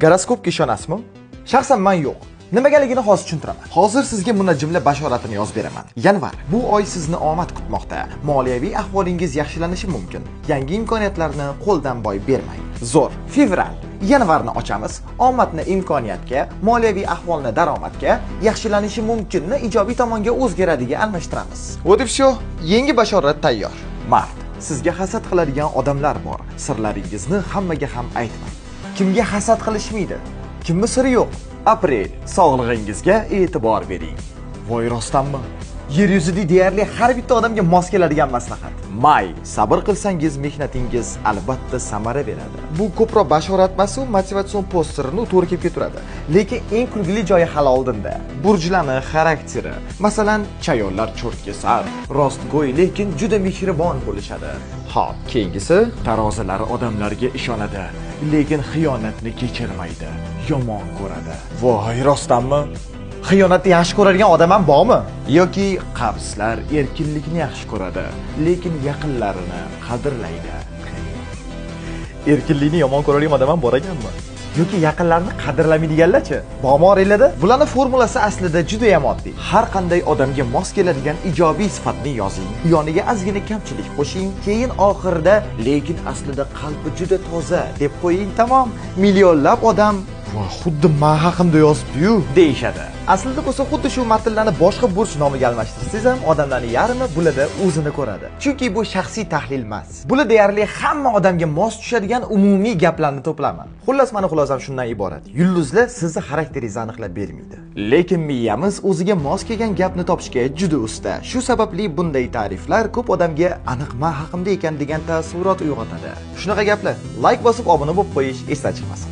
Goroskopga ishonasizmi? Shaxsan men yo'q. Nimagaligini hozir tushuntiraman. Hozir sizga munajjimla bashoratini yozib beraman. Yanvar. Bu oy sizni omad kutmoqda. Moliyaviy ahvolingiz yaxshilanishi mumkin. Yangi imkoniyatlarni qo'ldan boy bermang. Zo'r. Fevral. Yanvarni ochamiz. Omadni imkoniyatga, moliyaviy ahvolni daromadga, yaxshilanishi mumkinni ijobiy tomonga o'zgaradiga almashtiramiz. Вот и всё. Yangi bashorat tayyor. Mart. Sizga hasad qiladigan odamlar bor. Sirlaringizni hammaga ham aytmang. Kimga hasad qilishmaydi? Kimning siri yo'q? Aprel. Sog'lig'ingizga e'tibor bering. Voy rostdanmi? Yer yuzida deyarli har bitta odamga mos keladigan maslahat. May. Sabr qilsangiz mehnatingiz albatta samara beradi. Bu ko'proq bashorat emas-u, motivatsion posterini to'g'ri kelib keturadi. Lekin eng kulgili joyi hali oldinda. Burjlarning xarakteri. Masalan, chayonlar cho'rtkesar, rostgo'y, lekin juda mehribon bo'lishadi. Hop, keyingisi tarozilar odamlarga ishonadi, lekin xiyonatni kechirmaydi, yomon ko'radi. Voy rostdanmi? Xiyonatni yaxshi ko'radigan odam ham bormi? Yoki qabslar erkinlikni yaxshi ko'radi, lekin yaqinlarini qadrlaydi. Erkinlikni yomon ko'radigan odam ham bor ekanmi? Yoki yaqinlarni qadrlamaydiganlarchi? Bormi oranglarda? Bularning formulasi aslida juda ham oddiy. Har qanday odamga mos keladigan ijobiy sifatni yozing, yoniga ozgina kamchilik qo'shing, keyin oxirida lekin aslida qalbi juda toza deb qo'ying, tamom. Millionlab odam xuddi men haqimda yozibdi-yu deyishadi. Aslida bo'lsa xuddi shu matnlarni boshqa burch nomiga almashtirsangiz ham odamlarning yarmi bularda o'zini ko'radi. Chunki bu shaxsiy tahlil emas. Bular deyarli hamma odamga mos tushadigan umumiy gaplarni to'plaman. Xullas, meni xulosam shundan iborat. Yulduzlar sizni xarakteringizni aniqlab bermaydi. Lekin miyamiz o'ziga mos kelgan gapni topishga juda usta. Shu sababli bunday ta'riflar ko'p odamga aniq men haqimda ekan degan taassurot uyg'otadi. Shunaqa gaplar like bosib obuna bo'lib qo'yish esdan chiqmasin.